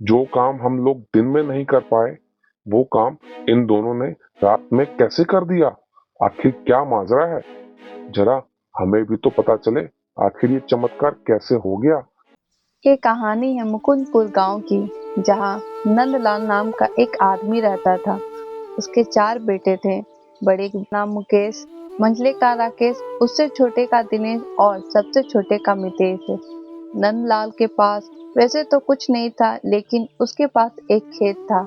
जो काम हम लोग दिन में नहीं कर पाए, वो काम इन दोनों ने रात में कैसे कर दिया? आखिर क्या माजरा है? जरा हमें भी तो पता चले, आखिर ये चमत्कार कैसे हो गया। ये कहानी है मुकुंदपुर गांव की, जहां नंदलाल नाम का एक आदमी रहता था। उसके 4 बेटे थे। बड़े का नाम मुकेश, मंझले का राकेश, उससे छोटे का दिनेश और सबसे छोटे का मितेश है। नंदलाल के पास वैसे तो कुछ नहीं था, लेकिन उसके पास एक खेत था,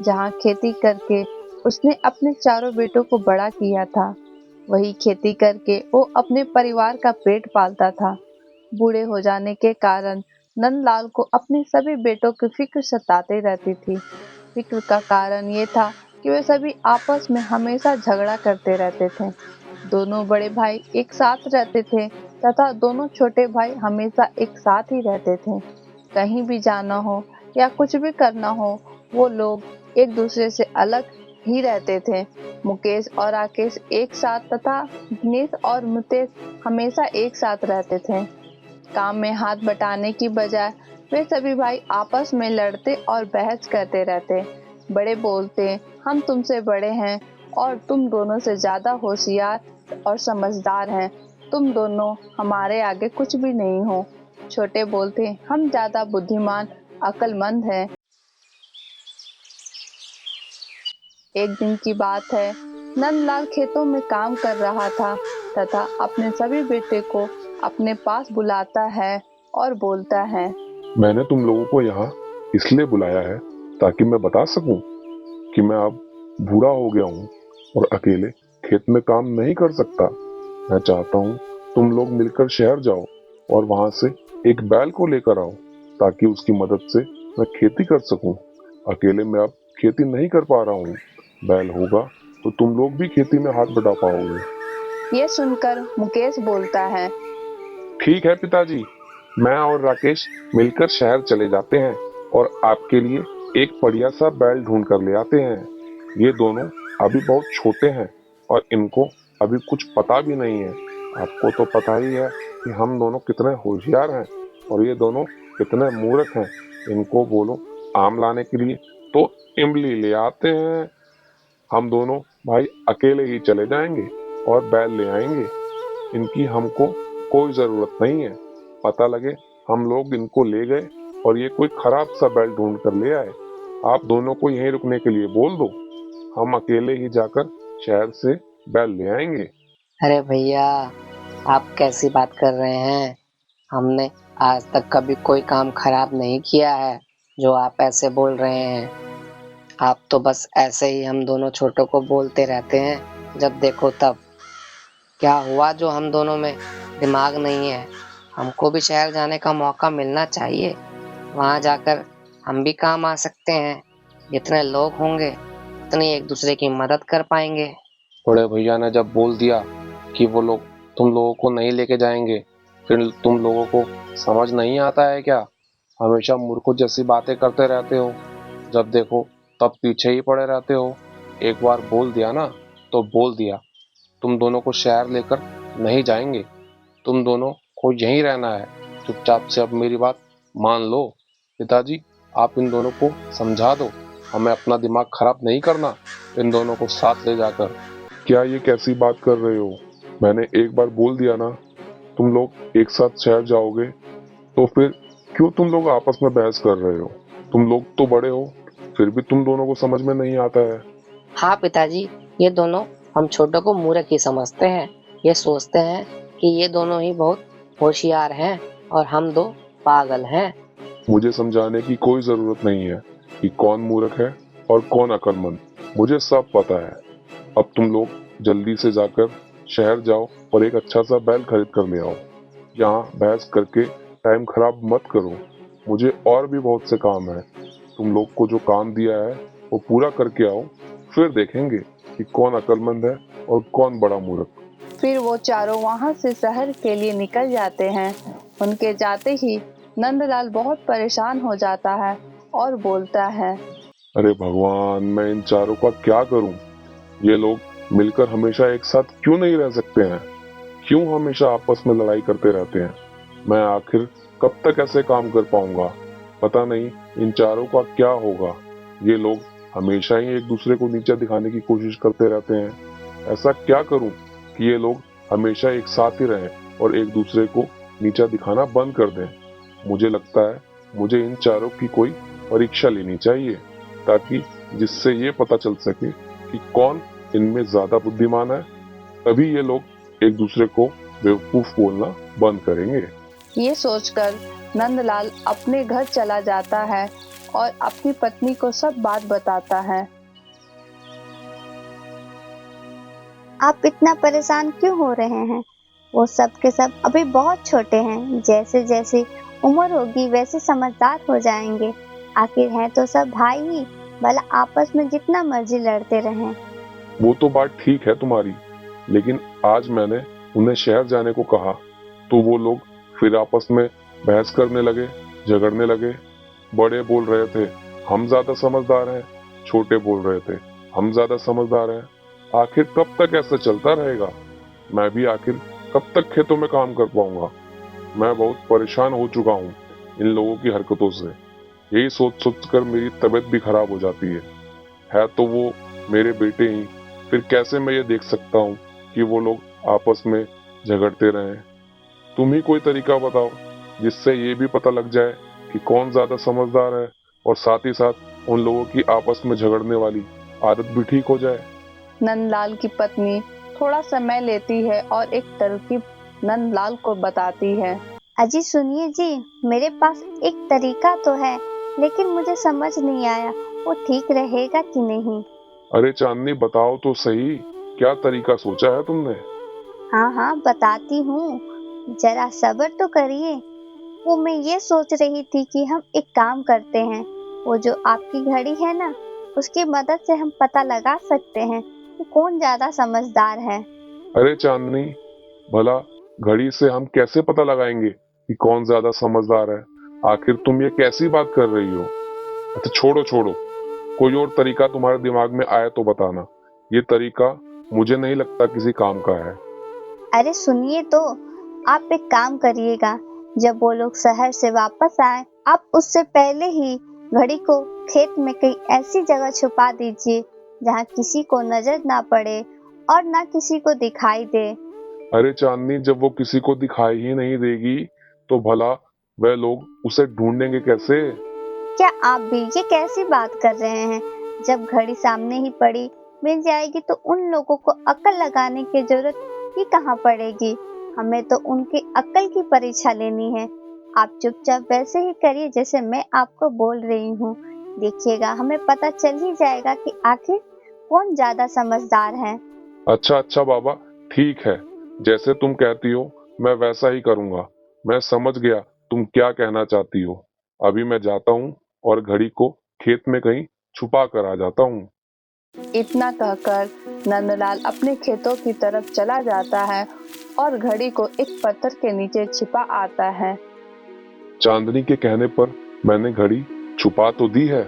जहां खेती करके उसने अपने चारों बेटों को बड़ा किया था। वही खेती करके वो अपने परिवार का पेट पालता था। बूढ़े हो जाने के कारण नंदलाल को अपने सभी बेटों की फिक्र सताते रहती थी। फिक्र का कारण ये था कि वे सभी आपस में हमेशा झगड़ा करते रहते थे। दोनों बड़े भाई एक साथ रहते थे तथा दोनों छोटे भाई हमेशा एक साथ ही रहते थे। कहीं भी जाना हो या कुछ भी करना हो, वो लोग एक दूसरे से अलग ही रहते थे। मुकेश और राकेश एक साथ तथा दिनेश और मुकेश हमेशा एक साथ रहते थे। काम में हाथ बटाने की बजाय वे सभी भाई आपस में लड़ते और बहस करते रहते। बड़े बोलते, हम तुमसे बड़े हैं और तुम दोनों से ज्यादा होशियार और समझदार हैं। तुम दोनों हमारे आगे कुछ भी नहीं हो। छोटे बोलते, हम ज्यादा बुद्धिमान अक्लमंद हैं। एक दिन की बात है, नंदलाल खेतों में काम कर रहा था तथा अपने सभी बेटे को अपने पास बुलाता है और बोलता है। मैंने तुम लोगों को यहाँ इसलिए बुलाया है ताकि मैं बता सकूं कि मैं अब बूढ़ा हो गया हूँ और अकेले खेत में काम नहीं कर सकता। मैं चाहता हूँ तुम लोग मिलकर शहर जाओ और वहां से एक बैल को लेकर आओ, ताकि उसकी मदद से मैं खेती कर सकूं। अकेले मैं अब खेती नहीं कर पा रहा हूँ। बैल होगा तो तुम लोग भी खेती में हाथ बटा पाओगे। ये सुनकर मुकेश बोलता है। ठीक है पिताजी, मैं और राकेश मिलकर शहर चले जाते हैं और आपके लिए एक बढ़िया सा बैल ढूंढ कर ले आते हैं। ये दोनों अभी बहुत छोटे हैं और इनको अभी कुछ पता भी नहीं है। आपको तो पता ही है कि हम दोनों कितने होशियार हैं और ये दोनों कितने मूर्ख हैं। इनको बोलो आम लाने के लिए तो इमली ले आते हैं। हम दोनों भाई अकेले ही चले जाएंगे और बैल ले आएंगे। इनकी हमको कोई जरूरत नहीं है। पता लगे हम लोग इनको ले गए और ये कोई खराब सा बैल ढूंढ कर ले आए। आप दोनों को यहीं रुकने के लिए बोल दो। हम अकेले ही जाकर शहर से बैल ले आएंगे। अरे भैया, आप कैसी बात कर रहे हैं? हमने आज तक कभी कोई काम खराब नहीं किया है जो आप ऐसे बोल रहे हैं। आप तो बस ऐसे ही हम दोनों छोटों को बोलते रहते हैं जब देखो तब। क्या हुआ जो हम दोनों में दिमाग नहीं है? हमको भी शहर जाने का मौका मिलना चाहिए। वहां जाकर हम भी काम आ सकते हैं। जितने लोग होंगे उतनी एक दूसरे की मदद कर पाएंगे। बड़े भैया ने जब बोल दिया कि वो लोग तुम लोगों को नहीं लेके जाएंगे, फिर तुम लोगों को समझ नहीं आता है क्या? हमेशा मूर्खों जैसी बातें करते रहते हो। जब देखो तब पीछे ही पड़े रहते हो। एक बार बोल दिया ना तो बोल दिया। तुम दोनों को शहर लेकर नहीं जाएंगे। तुम दोनों को यहीं रहना है। चुपचाप से अब मेरी बात मान लो। पिताजी, आप इन दोनों को समझा दो। हमें अपना दिमाग खराब नहीं करना इन दोनों को साथ ले जाकर। क्या ये कैसी बात कर रहे हो? मैंने एक बार बोल दिया ना, तुम लोग एक साथ शहर जाओगे, तो फिर क्यों तुम लोग आपस में बहस कर रहे हो? तुम लोग तो बड़े हो, फिर भी तुम दोनों को समझ में नहीं आता है। हाँ पिताजी, ये दोनों हम छोटों को मूर्ख ही समझते हैं। ये सोचते हैं कि ये दोनों ही बहुत होशियार हैं और हम दो पागल हैं। मुझे समझाने की कोई जरूरत नहीं है कि कौन मूर्ख है और कौन अक्लमंद। मुझे सब पता है। अब तुम लोग जल्दी से जाकर शहर जाओ और एक अच्छा सा बैल खरीद कर ले आओ। यहाँ बहस करके टाइम खराब मत करो। मुझे और भी बहुत से काम है। तुम लोग को जो काम दिया है वो पूरा करके आओ, फिर देखेंगे कि कौन अक्लमंद है और कौन बड़ा मूर्ख। फिर वो चारों वहां से शहर के लिए निकल जाते हैं। उनके जाते ही नंदलाल बहुत परेशान हो जाता है और बोलता है। अरे भगवान, मैं इन चारों का क्या करूं? ये लोग मिलकर हमेशा एक साथ क्यों नहीं रह सकते हैं? क्यों हमेशा आपस में लड़ाई करते रहते हैं? मैं आखिर कब तक ऐसे काम कर पाऊंगा? पता नहीं इन चारों का क्या होगा। ये लोग हमेशा ही एक दूसरे को नीचा दिखाने की कोशिश करते रहते हैं। ऐसा क्या करूं कि ये लोग हमेशा एक साथ ही रहें और एक दूसरे को नीचा दिखाना बंद कर दें। मुझे लगता है मुझे इन चारों की कोई परीक्षा लेनी चाहिए, ताकि जिससे ये पता चल सके कि कौन इनमें ज्यादा बुद्धिमान है। तभी ये लोग एक दूसरे को बेवकूफ बोलना बंद करेंगे। ये सोचकर नंदलाल अपने घर चला जाता है और अपनी पत्नी को सब बात बताता है। आप इतना परेशान क्यों हो रहे हैं? वो सब के सब अभी बहुत छोटे हैं, जैसे जैसे उम्र होगी वैसे समझदार हो जाएंगे। आखिर हैं तो सब भाई ही, भला आपस में जितना मर्जी लड़ते रहें। वो तो बात ठीक है तुम्हारी, लेकिन आज मैंने उन्हें शहर जाने को कहा तो वो लोग फिर आपस में बहस करने लगे, झगड़ने लगे। बड़े बोल रहे थे हम ज्यादा समझदार हैं, छोटे बोल रहे थे हम ज्यादा समझदार हैं। आखिर कब तक ऐसा चलता रहेगा? मैं भी आखिर कब तक खेतों में काम कर पाऊंगा? मैं बहुत परेशान हो चुका हूँ इन लोगों की हरकतों से। यही सोच सोच कर मेरी तबीयत भी खराब हो जाती है तो वो मेरे बेटे ही, फिर कैसे मैं ये देख सकता हूँ कि वो लोग आपस में झगड़ते रहें। तुम ही कोई तरीका बताओ जिससे ये भी पता लग जाए कि कौन ज्यादा समझदार है, और साथ ही साथ उन लोगों की आपस में झगड़ने वाली आदत भी ठीक हो जाए। नंदलाल की पत्नी थोड़ा समय लेती है और एक तरकीब नंदलाल को बताती है। अजी सुनिए जी, मेरे पास एक तरीका तो है, लेकिन मुझे समझ नहीं आया वो ठीक रहेगा कि नहीं। अरे चांदनी बताओ तो सही, क्या तरीका सोचा है तुमने? हाँ हाँ बताती हूँ, जरा सब्र तो करिए। वो मैं ये सोच रही थी कि हम एक काम करते हैं, वो जो आपकी घड़ी है ना, उसकी मदद से हम पता लगा सकते हैं कि कौन ज्यादा समझदार है। अरे चांदनी, भला घड़ी से हम कैसे पता लगाएंगे कि कौन ज्यादा समझदार है? आखिर तुम ये कैसी बात कर रही हो? अच्छा छोड़ो छोड़ो, कोई और तरीका तुम्हारे दिमाग में आए तो बताना। ये तरीका मुझे नहीं लगता किसी काम का है। अरे सुनिए तो, आप एक काम करिएगा, जब वो लोग शहर से वापस आए, आप उससे पहले ही घड़ी को खेत में कहीं ऐसी जगह छुपा दीजिए जहाँ किसी को नजर ना पड़े और ना किसी को दिखाई दे। अरे चांदनी, जब वो किसी को दिखाई ही नहीं देगी तो भला वह लोग उसे ढूंढेंगे कैसे? क्या आप भी ये कैसी बात कर रहे हैं? जब घड़ी सामने ही पड़ी मिल जाएगी तो उन लोगों को अक्ल लगाने की जरूरत ही कहाँ पड़ेगी। हमें तो उनकी अक्ल की परीक्षा लेनी है। आप चुपचाप वैसे ही करिए जैसे मैं आपको बोल रही हूँ। देखिएगा हमें पता चल ही जाएगा कि आखिर कौन ज्यादा समझदार है। अच्छा अच्छा बाबा, ठीक है, जैसे तुम कहती हो मैं वैसा ही करूंगा। मैं समझ गया तुम क्या कहना चाहती हो। अभी मैं जाता हूँ और घड़ी को खेत में कहीं छुपा कर आ जाता हूँ। इतना कहकर नंदलाल अपने खेतों की तरफ चला जाता है और घड़ी को एक पत्थर के नीचे छिपा आता है। चांदनी के कहने पर मैंने घड़ी छुपा तो दी है,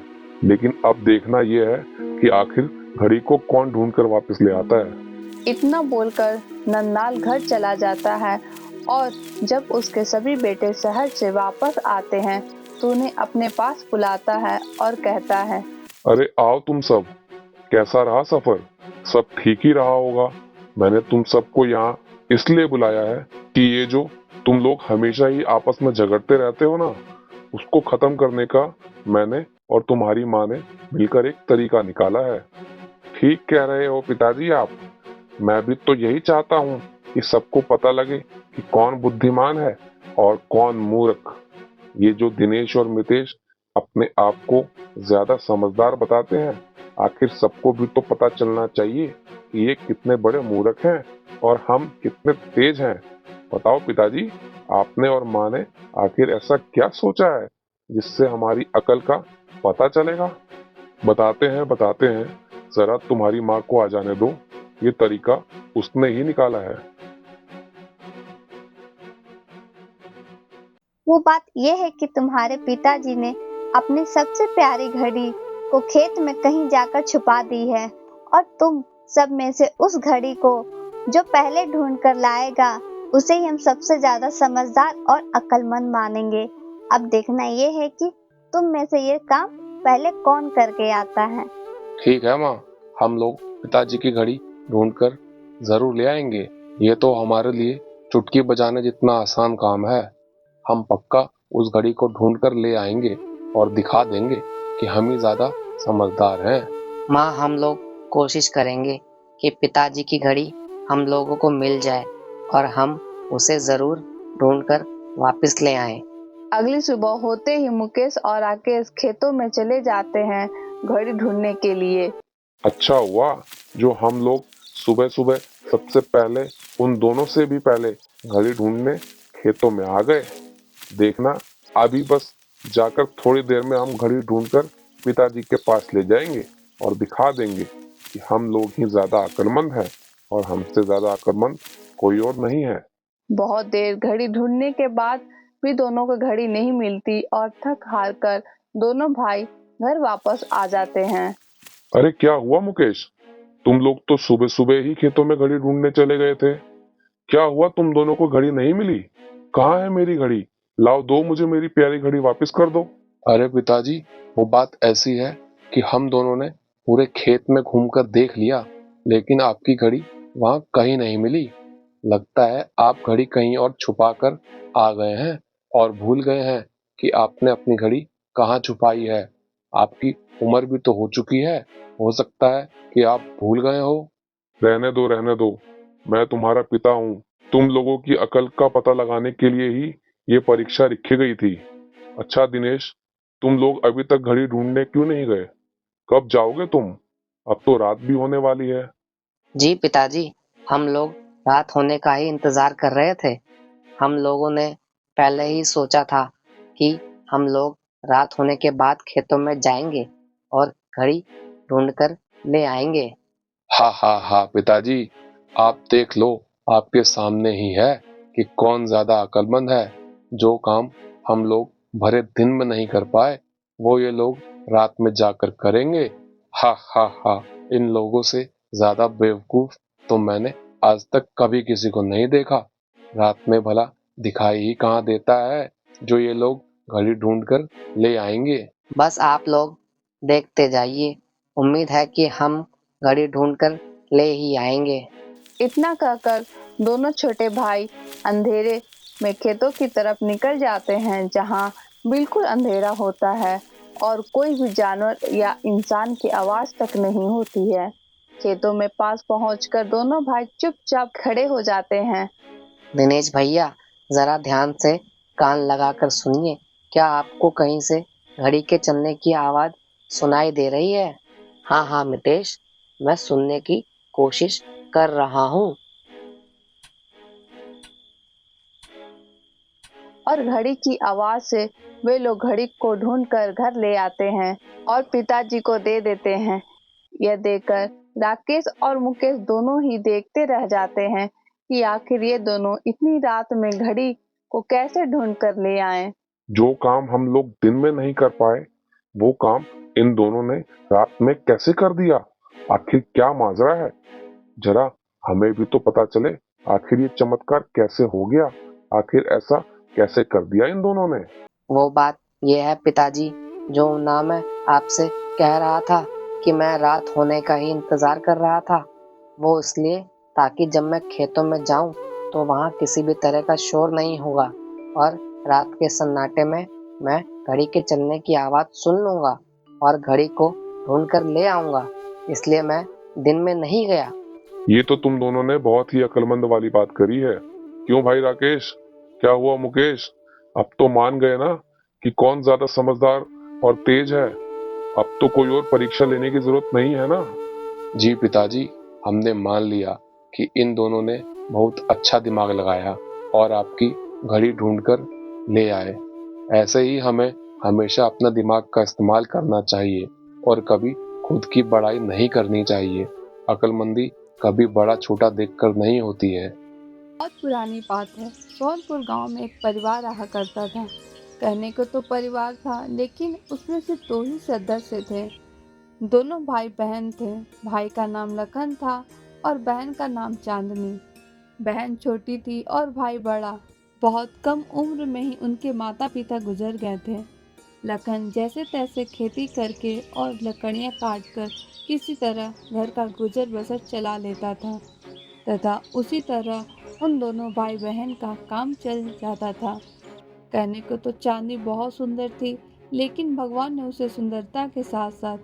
लेकिन अब देखना यह है कि आखिर घड़ी को कौन ढूंढ कर वापस ले आता है। इतना बोलकर नंदलाल घर चला जाता है और जब उसके सभी बेटे शहर से वापस आते हैं तो उन्हें अपने पास बुलाता है और कहता है, अरे आओ तुम सब, कैसा रहा सफर? सब ठीक ही रहा होगा। मैंने तुम सबको यहाँ इसलिए बुलाया है कि ये जो तुम लोग हमेशा ही आपस में झगड़ते रहते हो ना, उसको खत्म करने का मैंने और तुम्हारी माँ ने मिलकर एक तरीका निकाला है। ठीक कह रहे हो पिताजी आप। मैं भी तो यही चाहता हूँ कि सबको पता लगे कि कौन बुद्धिमान है और कौन मूर्ख। ये जो दिनेश और मितेश अपने आप को ज्यादा समझदार बताते हैं, आखिर सबको भी तो पता चलना चाहिए कि ये कितने बड़े मूर्ख हैं और हम कितने तेज हैं। बताओ पिताजी, आपने और माँ ने आखिर ऐसा क्या सोचा है जिससे हमारी अकल का पता चलेगा? बताते हैं, जरा तुम्हारी माँ को आ जाने दो। ये तरीका उसने ही निकाला है। वो बात यह है कि तुम्हारे पिताजी ने अपनी सबसे प्यारी घड़ी को खेत में कहीं जाकर छुपा दी है, और तुम सब में से उस घड़ी को जो पहले ढूंढ कर लाएगा उसे ही हम सबसे ज्यादा समझदार और अक्लमंद मानेंगे। अब देखना यह है कि तुम में से ये काम पहले कौन करके आता है? ठीक है माँ, हम लोग पिताजी की घड़ी ढूंढकर जरूर ले आएंगे। ये तो हमारे लिए चुटकी बजाने जितना आसान काम है। हम पक्का उस घड़ी को ढूंढकर ले आएंगे और दिखा देंगे कि हम ही ज्यादा समझदार हैं। माँ, हम लोग कोशिश करेंगे कि पिताजी की घड़ी हम लोगों को मिल जाए और हम उसे जरूर ढूंढकर वापस ले आएं। अगली सुबह होते ही मुकेश और राकेश खेतों में चले जाते हैं घड़ी ढूंढने के लिए। अच्छा हुआ जो हम लोग सुबह सुबह सबसे पहले उन दोनों से भी पहले घड़ी ढूंढने खेतों में आ गए। देखना, अभी बस जाकर थोड़ी देर में हम घड़ी ढूंढकर पिताजी के पास ले जाएंगे और दिखा देंगे कि हम लोग ही ज्यादा अक्लमंद हैं और हमसे ज्यादा अक्लमंद कोई और नहीं है। बहुत देर घड़ी ढूंढने के बाद भी दोनों को घड़ी नहीं मिलती और थक हार कर दोनों भाई घर वापस आ जाते हैं। अरे क्या हुआ मुकेश, तुम लोग तो सुबह सुबह ही खेतों में घड़ी ढूंढने चले गए थे। क्या हुआ, तुम दोनों को घड़ी नहीं मिली? कहाँ है मेरी घड़ी? लाओ, दो मुझे मेरी प्यारी घड़ी वापस कर दो। अरे पिताजी, वो बात ऐसी है कि हम दोनों ने पूरे खेत में घूमकर देख लिया, लेकिन आपकी घड़ी वहां कहीं नहीं मिली। लगता है आप घड़ी कहीं और छुपा कर आ गए हैं और भूल गए हैं कि आपने अपनी घड़ी कहाँ छुपाई है। आपकी उम्र भी तो हो चुकी है, हो सकता है कि आप भूल गए हो। रहने दो रहने दो, मैं तुम्हारा पिता हूँ। तुम लोगों की अकल का पता लगाने के लिए ही ये परीक्षा रखी गई थी। अच्छा दिनेश, तुम लोग अभी तक घड़ी ढूंढने क्यों नहीं गए? कब जाओगे तुम? अब तो रात भी होने वाली है। जी पिताजी, हम लोग रात होने का ही इंतजार कर रहे थे। हम लोगों ने पहले ही सोचा था कि हम लोग रात होने के बाद खेतों में जाएंगे और घड़ी ढूंढकर ले आएंगे। हा हा हा पिताजी, आप देख लो, आपके सामने ही है कि कौन ज्यादा अक्लमंद है। जो काम हम लोग भरे दिन में नहीं कर पाए, वो ये लोग रात में जाकर करेंगे। हा हा हा, इन लोगों से ज्यादा बेवकूफ तो मैंने आज तक कभी किसी को नहीं देखा। रात में भला दिखाई ही कहाँ देता है जो ये लोग घड़ी ढूंढकर ले आएंगे। बस आप लोग देखते जाइए, उम्मीद है कि हम घड़ी ढूंढकर ले ही आएंगे। इतना कहकर दोनों छोटे भाई अंधेरे में खेतों की तरफ निकल जाते हैं जहां बिल्कुल अंधेरा होता है और कोई भी जानवर या इंसान की आवाज तक नहीं होती है। खेतों में पास पहुंचकर दोनों भाई चुपचाप खड़े हो जाते हैं। दिनेश भैया, जरा ध्यान से कान लगाकर सुनिए। क्या आपको कहीं से घड़ी के चलने की आवाज सुनाई दे रही है? हाँ हाँ मितेश, मैं सुनने की कोशिश कर रहा हूँ। और घड़ी की आवाज से वे लोग घड़ी को ढूंढकर घर ले आते हैं और पिताजी को दे देते हैं। यह देखकर राकेश और मुकेश दोनों ही देखते रह जाते हैं कि आखिर ये दोनों इतनी रात में घड़ी को कैसे ढूंढ कर ले आए। जो काम हम लोग दिन में नहीं कर पाए, वो काम इन दोनों ने रात में कैसे कर दिया? आखिर क्या माजरा है? जरा हमें भी तो पता चले, आखिर ये चमत्कार कैसे हो गया? आखिर ऐसा कैसे कर दिया इन दोनों ने? वो बात ये है पिताजी, जो ना मैं आपसे कह रहा था कि मैं रात होने का ही इंतजार कर रहा था, वो इसलिए ताकि जब मैं खेतों में जाऊं तो वहां किसी भी तरह का शोर नहीं होगा और रात के सन्नाटे में मैं घड़ी के चलने की आवाज सुन लूंगा और घड़ी को ढूंढ कर ले आऊंगा। इसलिए मैं दिन में नहीं गया। ये तो तुम दोनों ने बहुत ही अक्लमंद वाली बात करी है। क्यों भाई राकेश, क्या हुआ मुकेश? अब तो मान गए ना कि कौन ज्यादा समझदार और तेज है? अब तो कोई और परीक्षा लेने की जरूरत नहीं है ना? जी पिताजी, हमने मान लिया कि इन दोनों ने बहुत अच्छा दिमाग लगाया और आपकी घड़ी ढूंढकर ले आए। ऐसे ही हमें हमेशा अपना दिमाग का इस्तेमाल करना चाहिए और कभी खुद की बड़ाई नहीं करनी चाहिए। अक्लमंदी कभी बड़ा छोटा देखकर नहीं होती है। बहुत पुरानी बात है। सोनपुर गांव में एक परिवार रहा करता था। कहने को तो परिवार था, लेकिन उसमें सिर्फ 2 ही सदस्य थे। दोनों भाई बहन थे। भाई का नाम लखन था और बहन का नाम चांदनी। बहन छोटी थी और भाई बड़ा। बहुत कम उम्र में ही उनके माता पिता गुजर गए थे। लखन जैसे तैसे खेती करके और लकड़ियाँ काटकर किसी तरह घर का गुजर बसर चला लेता था तथा उसी तरह उन दोनों भाई बहन का काम चल जाता था। कहने को तो चांदनी बहुत सुंदर थी, लेकिन भगवान ने उसे सुंदरता के साथ साथ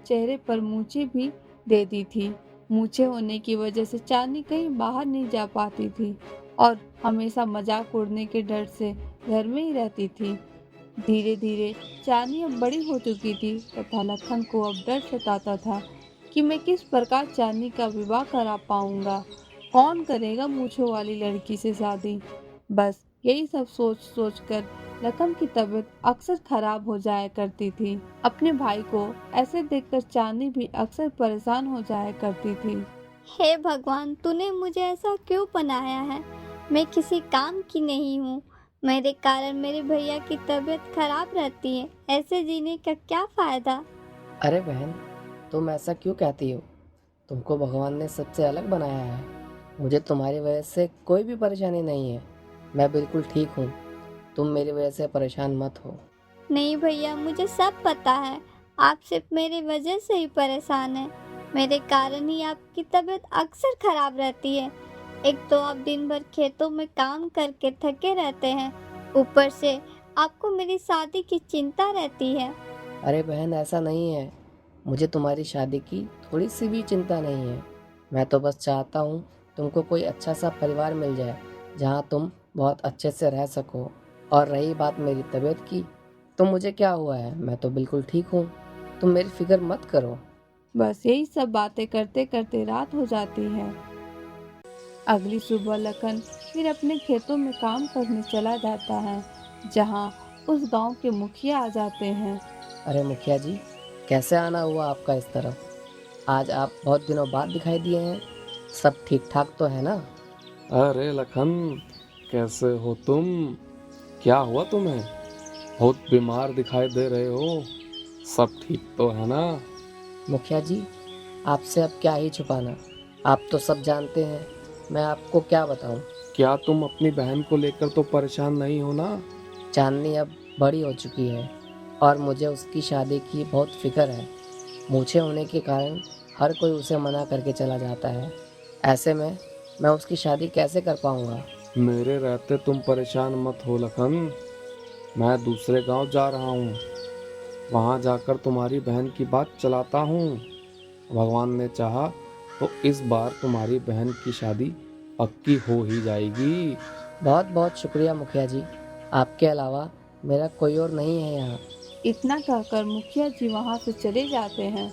चेहरे पर मूछें भी दे दी थी। मूछें होने की वजह से चांदनी कहीं बाहर नहीं जा पाती थी और हमेशा मजाक उड़ने के डर से घर में ही रहती थी। धीरे धीरे चांदनी अब बड़ी हो चुकी थी तथा लखन को अब डर सताता था कि मैं किस प्रकार चांदनी का विवाह करा पाऊंगा, कौन करेगा मूछों वाली लड़की से शादी। बस यही सब सोच सोच कर लखन की तबीयत अक्सर खराब हो जाया करती थी। अपने भाई को ऐसे देखकर चांदनी भी अक्सर परेशान हो जाया करती थी। हे भगवान, तूने मुझे ऐसा क्यों बनाया है? मैं किसी काम की नहीं हूँ। मेरे कारण मेरे भैया की तबीयत खराब रहती है। ऐसे जीने का क्या फायदा? अरे बहन, तुम ऐसा क्यों कहती हो? तुमको भगवान ने सबसे अलग बनाया है। मुझे तुम्हारी वजह से कोई भी परेशानी नहीं है। मैं बिल्कुल ठीक हूँ। तुम मेरी वजह से परेशान मत हो। नहीं भैया, मुझे सब पता है। आप सिर्फ मेरी वजह से ही परेशान हैं। मेरे कारण ही आपकी तबीयत अक्सर खराब रहती है। एक तो आप दिन भर खेतों में काम करके थके रहते हैं, ऊपर से आपको मेरी शादी की चिंता रहती है। अरे बहन, ऐसा नहीं है। मुझे तुम्हारी शादी की थोड़ी सी भी चिंता नहीं है। मैं तो बस चाहता हूँ तुमको कोई अच्छा सा परिवार मिल जाए जहाँ तुम बहुत अच्छे से रह सको। और रही बात मेरी तबीयत की, तो मुझे क्या हुआ है? मैं तो बिल्कुल ठीक हूँ। तुम मेरी फिक्र मत करो। बस यही सब बातें करते करते रात हो जाती है। अगली सुबह लखन फिर अपने खेतों में काम करने चला जाता है, जहाँ उस गांव के मुखिया आ जाते हैं। अरे मुखिया जी, कैसे आना हुआ आपका इस तरफ? आज आप बहुत दिनों बाद दिखाई दिए हैं। सब ठीक ठाक तो है ना? अरे लखन, कैसे हो तुम? क्या हुआ तुम्हें? बहुत बीमार दिखाई दे रहे हो। सब ठीक तो है ना? मुखिया जी, आपसे अब क्या ही छुपाना। आप तो सब जानते हैं। मैं आपको क्या बताऊं? क्या तुम अपनी बहन को लेकर तो परेशान नहीं हो ना? चांदनी अब बड़ी हो चुकी है और मुझे उसकी शादी की बहुत फिक्र है। मूछें होने के कारण हर कोई उसे मना करके चला जाता है। ऐसे में मैं उसकी शादी कैसे कर पाऊंगा? मेरे रहते तुम परेशान मत हो लखन। मैं दूसरे गांव जा रहा हूँ। वहां जाकर तुम्हारी बहन की बात चलाता हूँ। भगवान ने चाहा तो इस बार तुम्हारी बहन की शादी पक्की हो ही जाएगी। बहुत बहुत शुक्रिया मुखिया जी। आपके अलावा मेरा कोई और नहीं है यहाँ। इतना कहकर मुखिया जी वहां से चले जाते हैं।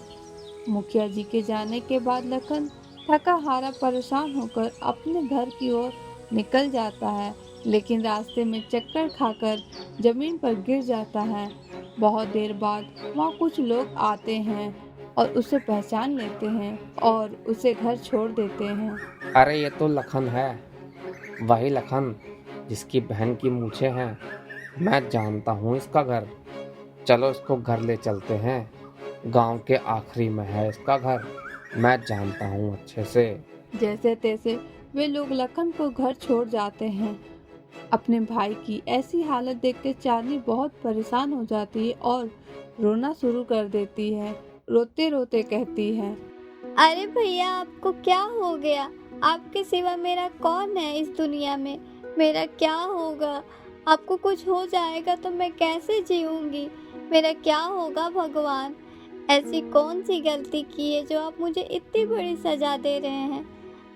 मुखिया जी के जाने के बाद लखन थका हारा परेशान होकर अपने घर की ओर निकल जाता है, लेकिन रास्ते में चक्कर खाकर जमीन पर गिर जाता है। बहुत देर बाद वहाँ कुछ लोग आते हैं और उसे पहचान लेते हैं और उसे घर छोड़ देते हैं। अरे ये तो लखन है, वही लखन जिसकी बहन की मूछें हैं। मैं जानता हूँ इसका घर। चलो इसको घर ले चलते हैं। गांव के आखिरी में है इसका घर। मैं जानता हूँ अच्छे से। जैसे तैसे वे लोग लखन को घर छोड़ जाते हैं। अपने भाई की ऐसी हालत देखकर चांदनी बहुत परेशान हो जाती है और रोना शुरू कर देती है। रोते रोते कहती है, अरे भैया, आपको क्या हो गया? आपके सिवा मेरा कौन है इस दुनिया में? मेरा क्या होगा? आपको कुछ हो जाएगा तो मैं कैसे जीऊंगी? मेरा क्या होगा भगवान? ऐसी कौन सी गलती की है जो आप मुझे इतनी बड़ी सजा दे रहे हैं?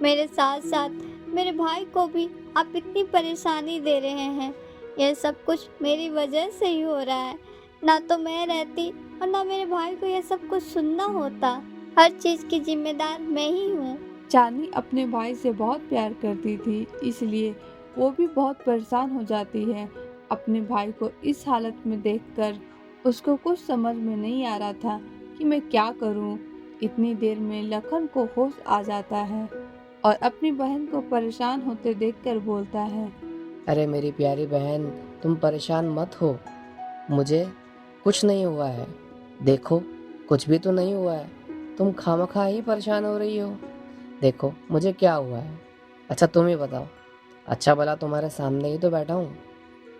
मेरे साथ साथ मेरे भाई को भी आप इतनी परेशानी दे रहे हैं। यह सब कुछ मेरी वजह से ही हो रहा है। ना तो मैं रहती और ना मेरे भाई को यह सब कुछ सुनना होता। हर चीज की जिम्मेदार मैं ही हूँ। चांदनी अपने भाई से बहुत प्यार करती थी, इसलिए वो भी बहुत परेशान हो जाती है। अपने भाई को इस हालत में देखकर उसको कुछ समझ में नहीं आ रहा था कि मैं क्या करूं। इतनी देर में लखन को होश आ जाता है और अपनी बहन को परेशान होते देखकर बोलता है, अरे मेरी प्यारी बहन, तुम परेशान मत हो। मुझे कुछ नहीं हुआ है। देखो, कुछ भी तो नहीं हुआ है। तुम खामखा ही परेशान हो रही हो। देखो मुझे क्या हुआ है। अच्छा तुम ही बताओ। अच्छा भला तुम्हारे सामने ही तो बैठा हूँ।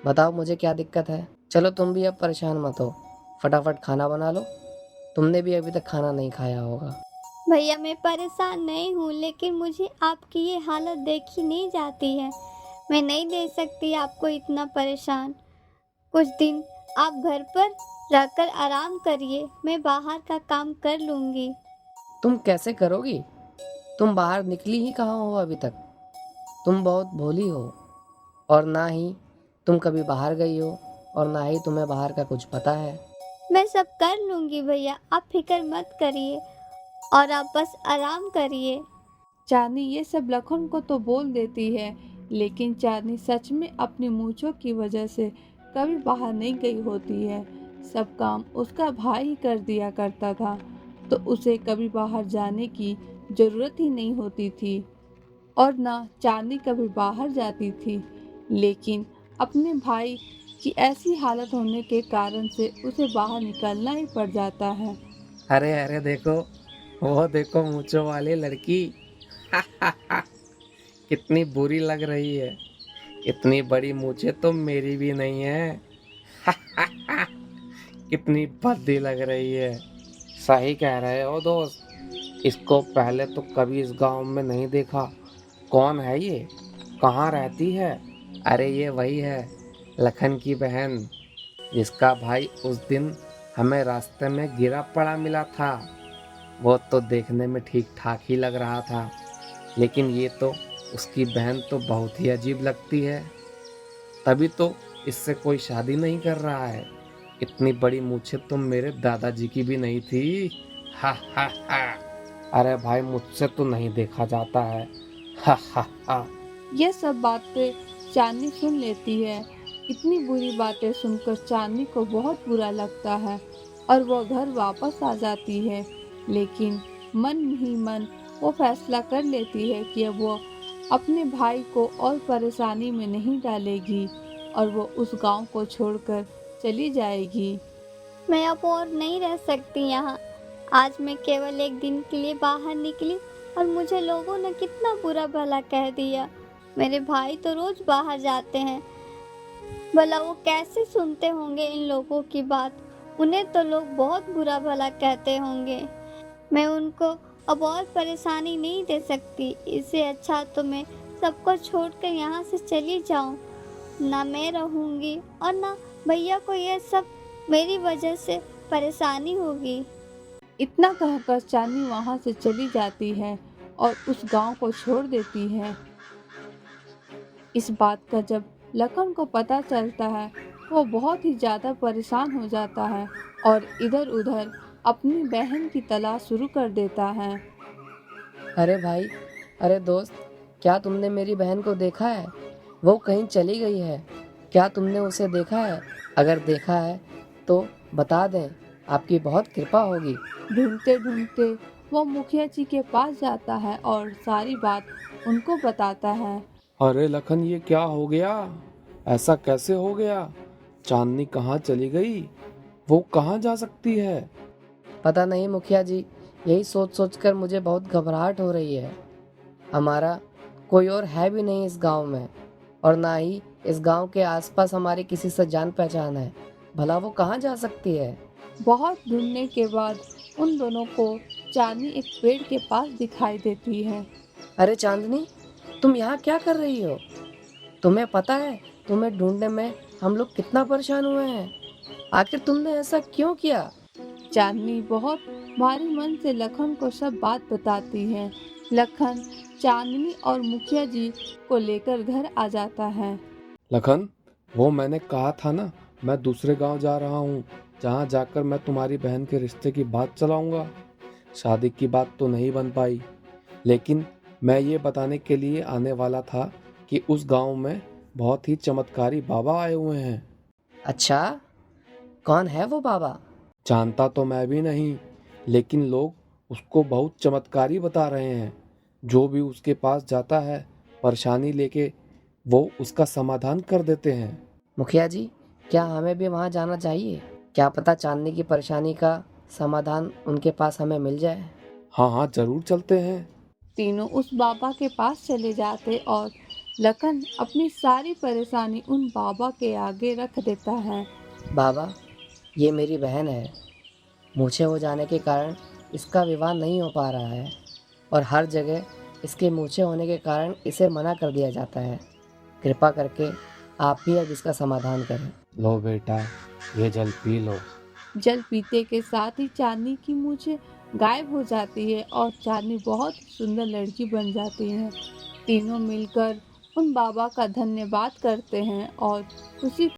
बताओ मुझे क्या दिक्कत है। चलो तुम भी अब परेशान मत हो। फटाफट खाना बना लो। तुमने भी अभी तक खाना नहीं खाया होगा। भैया मैं परेशान नहीं हूँ, लेकिन मुझे आपकी ये हालत देखी नहीं जाती है। मैं नहीं दे सकती आपको इतना परेशान। कुछ दिन आप घर पर रहकर आराम करिए, मैं बाहर का काम कर लूँगी। तुम कैसे करोगी? तुम बाहर निकली ही कहाँ हो अभी तक? तुम बहुत भोली हो, और ना ही तुम कभी बाहर गई हो, और ना ही तुम्हें बाहर का कुछ पता है। मैं सब कर लूँगी भैया, आप फिक्र मत करिए और आप बस आराम करिए। चांदनी ये सब लखन को तो बोल देती है, लेकिन चांदनी सच में अपनी मूंछों की वजह से कभी बाहर नहीं गई होती है। सब काम उसका भाई ही कर दिया करता था, तो उसे कभी बाहर जाने की जरूरत ही नहीं होती थी, और ना चांदनी कभी बाहर जाती थी। लेकिन अपने भाई की ऐसी हालत होने के कारण से उसे बाहर निकलना ही पड़ जाता है। अरे अरे देखो, वो देखो मूंछों वाली लड़की। कितनी बुरी लग रही है। इतनी बड़ी मूंछें तो मेरी भी नहीं है। कितनी भद्दी लग रही है। सही कह रहे हो दोस्त, इसको पहले तो कभी इस गांव में नहीं देखा। कौन है ये? कहाँ रहती है? अरे ये वही है, लखन की बहन, जिसका भाई उस दिन हमें रास्ते में गिरा पड़ा मिला था। वो तो देखने में ठीक ठाक ही लग रहा था, लेकिन ये तो उसकी बहन तो बहुत ही अजीब लगती है। तभी तो इससे कोई शादी नहीं कर रहा है। इतनी बड़ी मूछें तो मेरे दादाजी की भी नहीं थी। हा हा हा। अरे भाई, मुझसे तो नहीं देखा जाता है। हा हा हा। ये सब बातें चांदनी सुन लेती है। इतनी बुरी बातें सुनकर चांदनी को बहुत बुरा लगता है और वो घर वापस आ जाती है। लेकिन मन ही मन वो फैसला कर लेती है कि अब वो अपने भाई को और परेशानी में नहीं डालेगी और वो उस गांव को छोड़कर चली जाएगी। मैं अब और नहीं रह सकती यहाँ। आज मैं केवल एक दिन के लिए बाहर निकली और मुझे लोगों ने कितना बुरा भला कह दिया। मेरे भाई तो रोज बाहर जाते हैं, भला वो कैसे सुनते होंगे इन लोगों की बात। उन्हें तो लोग बहुत बुरा भला कहते होंगे। मैं उनको अब और परेशानी नहीं दे सकती। इससे अच्छा तो मैं सबको छोड़कर यहाँ से चली जाऊँ। ना मैं रहूँगी और ना भैया को ये सब मेरी वजह से परेशानी होगी। इतना कहकर चांदनी वहां से चली जाती है और उस गांव को छोड़ देती है। इस बात का जब लखन को पता चलता है, वो बहुत ही ज़्यादा परेशान हो जाता है और इधर उधर अपनी बहन की तलाश शुरू कर देता है। अरे भाई, अरे दोस्त, क्या तुमने मेरी बहन को देखा है? वो कहीं चली गई है। क्या तुमने उसे देखा है? अगर देखा है तो बता दें, आपकी बहुत कृपा होगी। ढूंढते ढूंढते वो मुखिया जी के पास जाता है और सारी बात उनको बताता है। अरे लखन, ये क्या हो गया? ऐसा कैसे हो गया? चांदनी कहाँ चली गई? वो कहाँ जा सकती है? पता नहीं मुखिया जी, यही सोच सोच कर मुझे बहुत घबराहट हो रही है। हमारा कोई और है भी नहीं इस गांव में, और ना ही इस गांव के आसपास हमारी किसी से जान पहचान है। भला वो कहाँ जा सकती है? बहुत ढूंढने के बाद उन दोनों को चांदनी एक पेड़ के पास दिखाई देती है। अरे चांदनी, तुम यहाँ क्या कर रही हो? तुम्हें पता है तुम्हें ढूंढने में हम लोग कितना परेशान हुए हैं? आखिर तुमने ऐसा क्यों किया? चांदनी बहुत भारी मन से लखन को सब बात बताती है। लखन चांदनी और मुखिया जी को लेकर घर आ जाता है। लखन, वो मैंने कहा था ना, मैं दूसरे गांव जा रहा हूँ, जहाँ जाकर मैं तुम्हारी बहन के रिश्ते की बात चलाऊंगा। शादी की बात तो नहीं बन पाई, लेकिन मैं ये बताने के लिए आने वाला था कि उस गांव में बहुत ही चमत्कारी बाबा आए हुए हैं। अच्छा, कौन है वो बाबा? जानता तो मैं भी नहीं, लेकिन लोग उसको बहुत चमत्कारी बता रहे हैं। जो भी उसके पास जाता है परेशानी लेके, वो उसका समाधान कर देते हैं। मुखिया जी, क्या हमें भी वहाँ जाना चाहिए? क्या पता चांदनी की परेशानी का समाधान उनके पास हमें मिल जाए। हाँ हाँ, जरूर चलते हैं। तीनों उस बाबा के पास चले जाते और लखन अपनी सारी परेशानी उन बाबा के आगे रख देता है। बाबा, ये मेरी बहन है। मूछें हो जाने के कारण इसका विवाह नहीं हो पा रहा है और हर जगह इसके मूछें होने के कारण इसे मना कर दिया जाता है। कृपा करके आप ही अब इसका समाधान करें। लो बेटा, ये जल पी लो। जल पीते के साथ ही चांदनी की मूछें गायब हो जाती है और चांदनी बहुत सुंदर लड़की बन जाती है। तीनों मिलकर उन बाबा का धन्यवाद करते हैं और खुशी